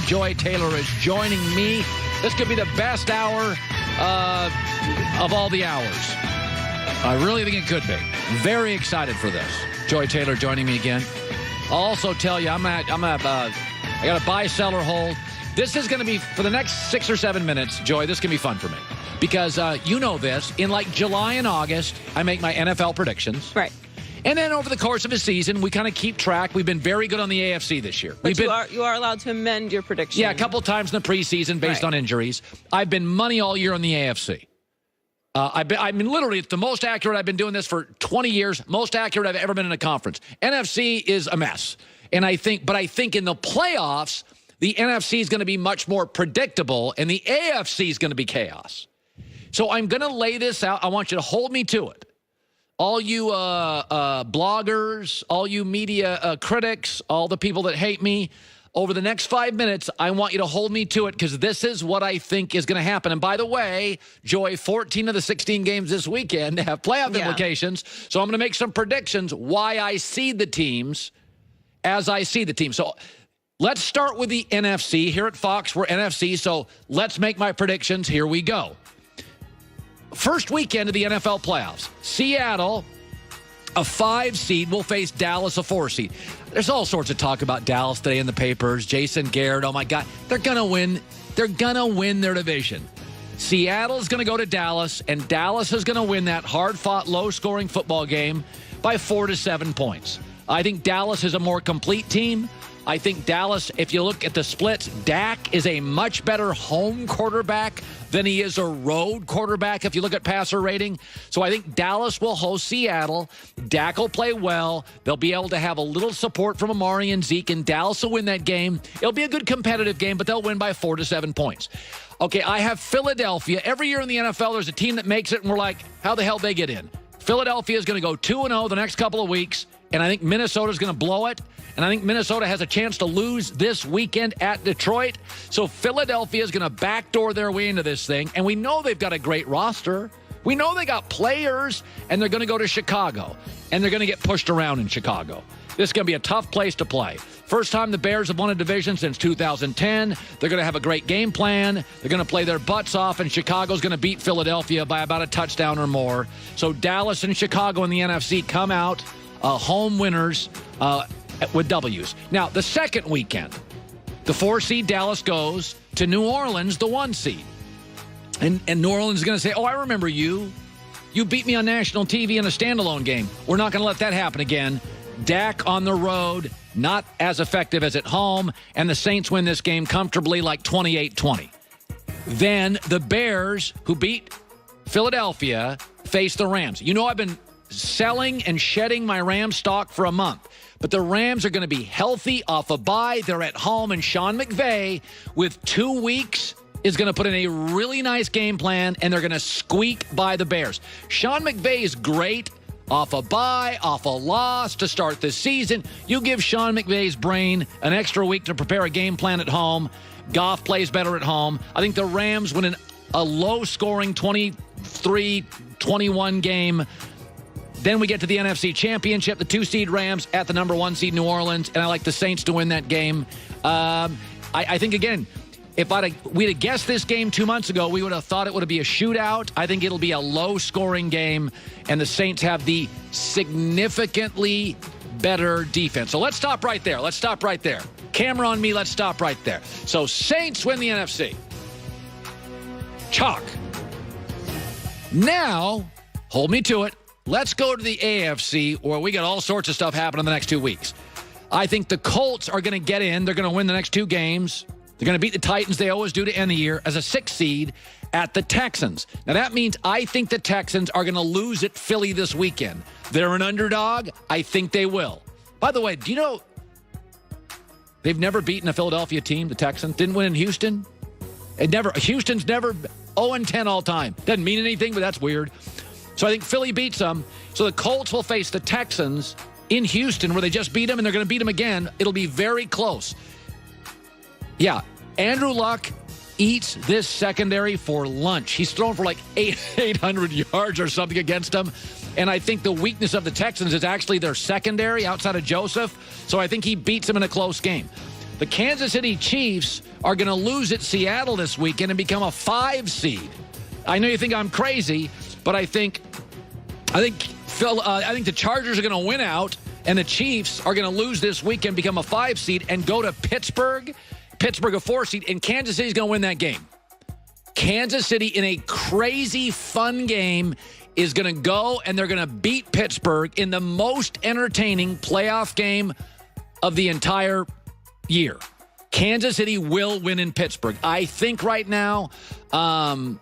Joy Taylor is joining me. This could be the best hour of all the hours. I really think it could be. Very excited for this. Joy Taylor joining me again. I'll also tell you, I got a buy-seller hold. This is going to be, for the next 6 or 7 minutes, Joy, this can be fun for me. Because you know this, in like July and August, I make my NFL predictions. Right. And then over the course of a season, we kind of keep track. We've been very good on the AFC this year. But you are allowed to amend your prediction. Yeah, a couple of times in the preseason based on injuries. I've been money all year on the AFC. I mean, literally, it's the most accurate. I've been doing this for 20 years. Most accurate I've ever been in a conference. NFC is a mess. And I think in the playoffs, the NFC is going to be much more predictable, and the AFC is going to be chaos. So I'm going to lay this out. I want you to hold me to it. All you bloggers, all you media critics, all the people that hate me, over the next 5 minutes, I want you to hold me to it because this is what I think is going to happen. And by the way, Joy, 14 of the 16 games this weekend have playoff implications. So I'm going to make some predictions why I see the teams as I see the team. So let's start with the NFC. Here at Fox, we're NFC. So let's make my predictions. Here we go. First weekend of the NFL playoffs. Seattle, a 5 seed, will face Dallas, a 4 seed. There's all sorts of talk about Dallas today in the papers. Jason Garrett, oh my God, they're going to win. They're going to win their division. Seattle's going to go to Dallas, and Dallas is going to win that hard-fought, low-scoring football game by 4 to 7 points. I think Dallas is a more complete team. I think Dallas, if you look at the splits, Dak is a much better home quarterback than he is a road quarterback if you look at passer rating. So I think Dallas will host Seattle. Dak will play well. They'll be able to have a little support from Amari and Zeke, and Dallas will win that game. It'll be a good competitive game, but they'll win by 4 to 7 points. Okay, I have Philadelphia. Every year in the NFL, there's a team that makes it, and we're like, how the hell did they get in? Philadelphia is going to go 2-0 the next couple of weeks, and I think Minnesota's going to blow it. And I think Minnesota has a chance to lose this weekend at Detroit. So Philadelphia is going to backdoor their way into this thing. And we know they've got a great roster. We know they got players. And they're going to go to Chicago. And they're going to get pushed around in Chicago. This is going to be a tough place to play. First time the Bears have won a division since 2010. They're going to have a great game plan. They're going to play their butts off. And Chicago's going to beat Philadelphia by about a touchdown or more. So Dallas and Chicago in the NFC come out home winners with W's. Now, the second weekend, the 4 seed Dallas goes to New Orleans, the 1 seed. And New Orleans is going to say, oh, I remember you. You beat me on national TV in a standalone game. We're not going to let that happen again. Dak on the road, not as effective as at home, and the Saints win this game comfortably like 28-20. Then the Bears, who beat Philadelphia, face the Rams. You know I've been selling and shedding my Rams stock for a month. But the Rams are going to be healthy off a bye. They're at home, and Sean McVay, with 2 weeks, is going to put in a really nice game plan, and they're going to squeak by the Bears. Sean McVay is great off a bye, off a loss to start the season. You give Sean McVay's brain an extra week to prepare a game plan at home. Goff plays better at home. I think the Rams win a low-scoring 23-21 game. Then we get to the NFC Championship, the 2 seed Rams at the number 1 seed New Orleans, and I like the Saints to win that game. I think, again, if we'd have guessed this game 2 months ago, we would have thought it would be a shootout. I think it'll be a low-scoring game, and the Saints have the significantly better defense. So let's stop right there. Let's stop right there. Camera on me, let's stop right there. So Saints win the NFC. Chalk. Now, hold me to it. Let's go to the AFC, where we got all sorts of stuff happening in the next 2 weeks. I think the Colts are going to get in. They're going to win the next 2 games. They're going to beat the Titans. They always do to end the year as a 6 seed at the Texans. Now, that means I think the Texans are going to lose at Philly this weekend. They're an underdog. I think they will. By the way, do you know they've never beaten a Philadelphia team, the Texans? Didn't win in Houston? Houston's never 0-10 all time. Doesn't mean anything, but that's weird. So I think Philly beats them. So the Colts will face the Texans in Houston, where they just beat them, and they're going to beat them again. It'll be very close. Yeah, Andrew Luck eats this secondary for lunch. He's thrown for like 800 yards or something against them. And I think the weakness of the Texans is actually their secondary outside of Joseph. So I think he beats them in a close game. The Kansas City Chiefs are going to lose at Seattle this weekend and become a 5 seed. I know you think I'm crazy, but I think the Chargers are going to win out, and the Chiefs are going to lose this weekend, become a 5 seed, and go to Pittsburgh a 4 seed, and Kansas City's going to win that game. Kansas City, in a crazy, fun game, is going to go, and they're going to beat Pittsburgh in the most entertaining playoff game of the entire year. Kansas City will win in Pittsburgh. I think right now, I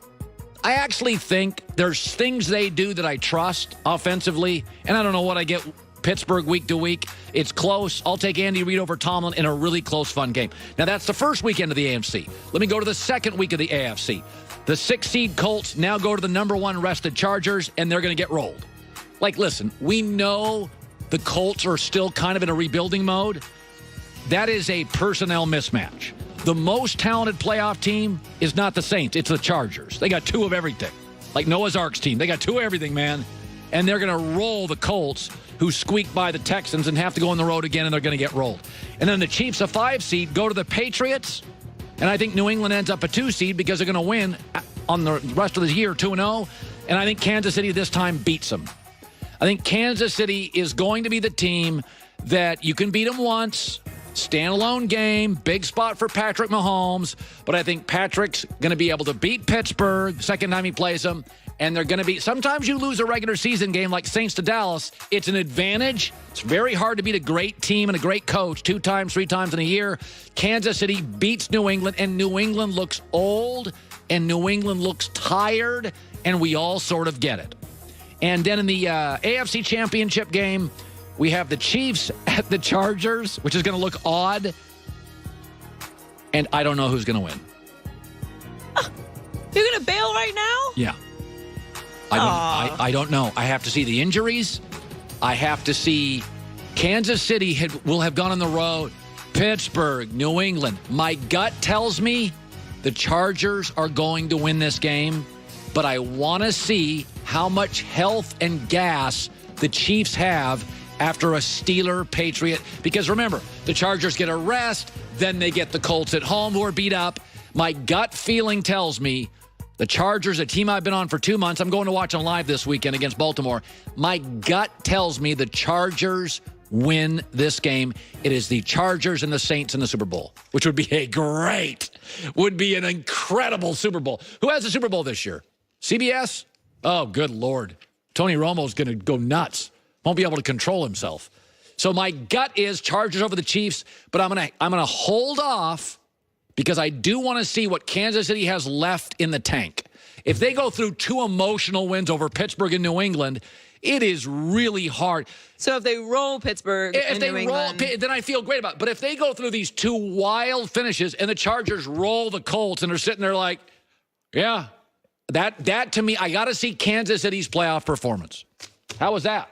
actually think there's things they do that I trust offensively, and I don't know what I get Pittsburgh week to week. It's close. I'll take Andy Reid over Tomlin in a really close, fun game. Now, that's the first weekend of the AFC. Let me go to the second week of the AFC. The 6-seed Colts now go to the number 1 rested Chargers, and they're going to get rolled. Like, listen, we know the Colts are still kind of in a rebuilding mode. That is a personnel mismatch. The most talented playoff team is not the Saints. It's the Chargers. They got 2 of everything. Like Noah's Ark's team. They got 2 of everything, man. And they're going to roll the Colts, who squeaked by the Texans and have to go on the road again, and they're going to get rolled. And then the Chiefs, a 5 seed, go to the Patriots. And I think New England ends up a 2 seed because they're going to win on the rest of the year 2-0. And I think Kansas City this time beats them. I think Kansas City is going to be the team that you can beat them once. Standalone game, big spot for Patrick Mahomes. But I think Patrick's going to be able to beat Pittsburgh second time he plays them. And they're going to be, sometimes you lose a regular season game like Saints to Dallas. It's an advantage. It's very hard to beat a great team and a great coach 2 times, 3 times in a year. Kansas City beats New England, and New England looks old, and New England looks tired, and we all sort of get it. And then in the AFC Championship game, we have the Chiefs at the Chargers, which is going to look odd, and I don't know who's going to win. You're going to bail right now? Yeah. I don't know. I have to see the injuries. I have to see Kansas City will have gone on the road. Pittsburgh, New England. My gut tells me the Chargers are going to win this game, but I want to see how much health and gas the Chiefs have after a Steeler-Patriot. Because remember, the Chargers get a rest, then they get the Colts at home who are beat up. My gut feeling tells me the Chargers, a team I've been on for 2 months, I'm going to watch them live this weekend against Baltimore. My gut tells me the Chargers win this game. It is the Chargers and the Saints in the Super Bowl, which would be would be an incredible Super Bowl. Who has the Super Bowl this year? CBS? Oh, good Lord. Tony Romo's going to go nuts. Won't be able to control himself. So my gut is Chargers over the Chiefs, but I'm gonna hold off because I do want to see what Kansas City has left in the tank. If they go through 2 emotional wins over Pittsburgh and New England, it is really hard. So if they roll Pittsburgh and New England, then I feel great about it. But if they go through these 2 wild finishes and the Chargers roll the Colts and they're sitting there like, yeah, that to me, I got to see Kansas City's playoff performance. How was that?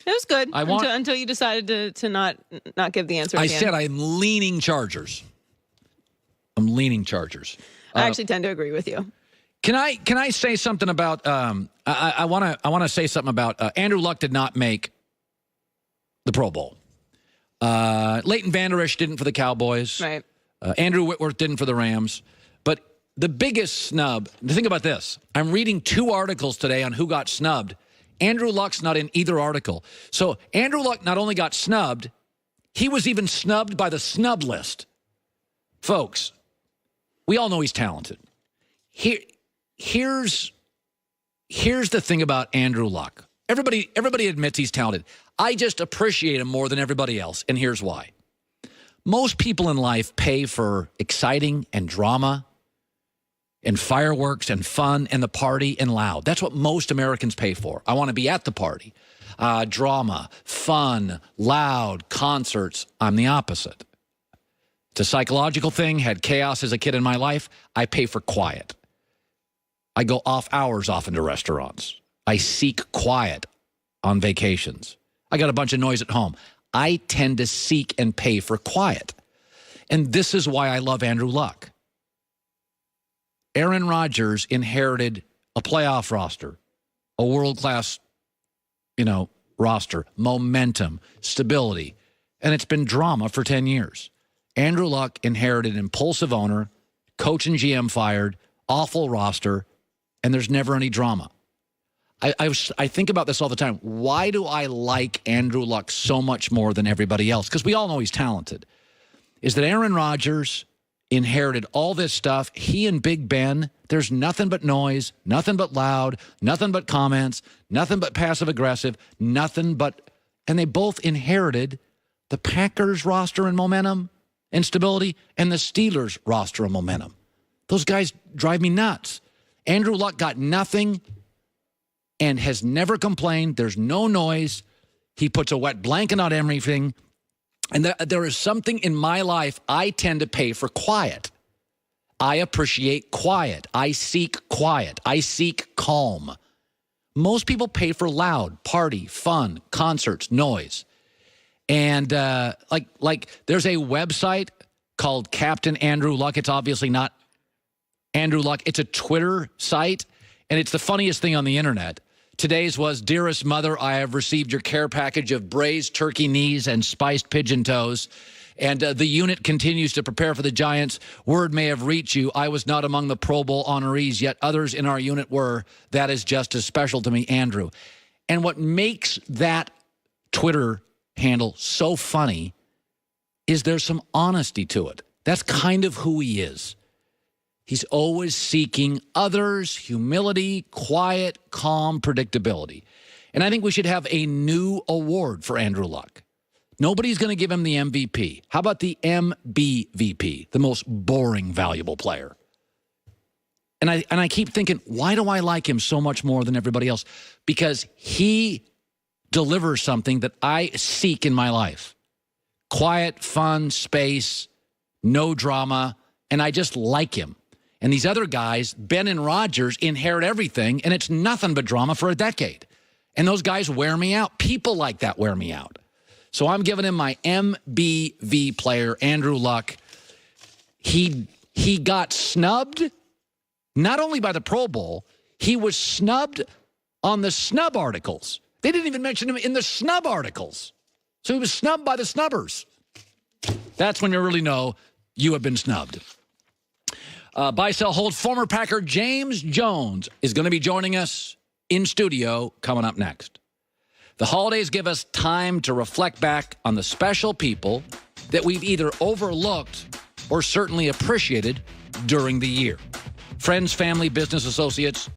it was good until you decided to not give the answer. I said I'm leaning Chargers. I'm leaning Chargers. I actually tend to agree with you. Can I say something about? I want to say something about Andrew Luck did not make the Pro Bowl. Leighton Vander Esch didn't for the Cowboys. Right. Andrew Whitworth didn't for the Rams. But the biggest snub. Think about this. I'm reading 2 articles today on who got snubbed. Andrew Luck's not in either article. So Andrew Luck not only got snubbed, he was even snubbed by the snub list. Folks, we all know he's talented. Here's the thing about Andrew Luck. Everybody admits he's talented. I just appreciate him more than everybody else, and here's why. Most people in life pay for exciting and drama and fireworks and fun and the party and loud. That's what most Americans pay for. I want to be at the party. Drama, fun, loud, concerts. I'm the opposite. It's a psychological thing. Had chaos as a kid in my life. I pay for quiet. I go off hours off into restaurants. I seek quiet on vacations. I got a bunch of noise at home. I tend to seek and pay for quiet. And this is why I love Andrew Luck. Aaron Rodgers inherited a playoff roster, a world-class, roster, momentum, stability, and it's been drama for 10 years. Andrew Luck inherited an impulsive owner, coach and GM fired, awful roster, and there's never any drama. I think about this all the time. Why do I like Andrew Luck so much more than everybody else? Because we all know he's talented. Is that Aaron Rodgers inherited all this stuff. He and Big Ben, there's nothing but noise, nothing but loud, nothing but comments, nothing but passive-aggressive, nothing but... And they both inherited the Packers roster and momentum and stability and the Steelers roster and momentum. Those guys drive me nuts. Andrew Luck got nothing and has never complained. There's no noise. He puts a wet blanket on everything. And there is something in my life I tend to pay for quiet. I appreciate quiet. I seek quiet. I seek calm. Most people pay for loud, party, fun, concerts, noise. And like there's a website called Captain Andrew Luck. It's obviously not Andrew Luck. It's a Twitter site, and it's the funniest thing on the internet. Today's was, "Dearest mother, I have received your care package of braised turkey knees and spiced pigeon toes. And the unit continues to prepare for the Giants. Word may have reached you. I was not among the Pro Bowl honorees, yet others in our unit were. That is just as special to me, Andrew." And what makes that Twitter handle so funny is there's some honesty to it. That's kind of who he is. He's always seeking others, humility, quiet, calm, predictability. And I think we should have a new award for Andrew Luck. Nobody's going to give him the MVP. How about the MBVP, the most boring, valuable player? And I keep thinking, why do I like him so much more than everybody else? Because he delivers something that I seek in my life. Quiet, fun, space, no drama, and I just like him. And these other guys, Ben and Rodgers, inherit everything, and it's nothing but drama for a decade. And those guys wear me out. People like that wear me out. So I'm giving him my MBV player, Andrew Luck. He got snubbed, not only by the Pro Bowl, he was snubbed on the snub articles. They didn't even mention him in the snub articles. So he was snubbed by the snubbers. That's when you really know you have been snubbed. Buy, sell, hold. Former Packer James Jones is going to be joining us in studio coming up next. The holidays give us time to reflect back on the special people that we've either overlooked or certainly appreciated during the year. Friends, family, business associates,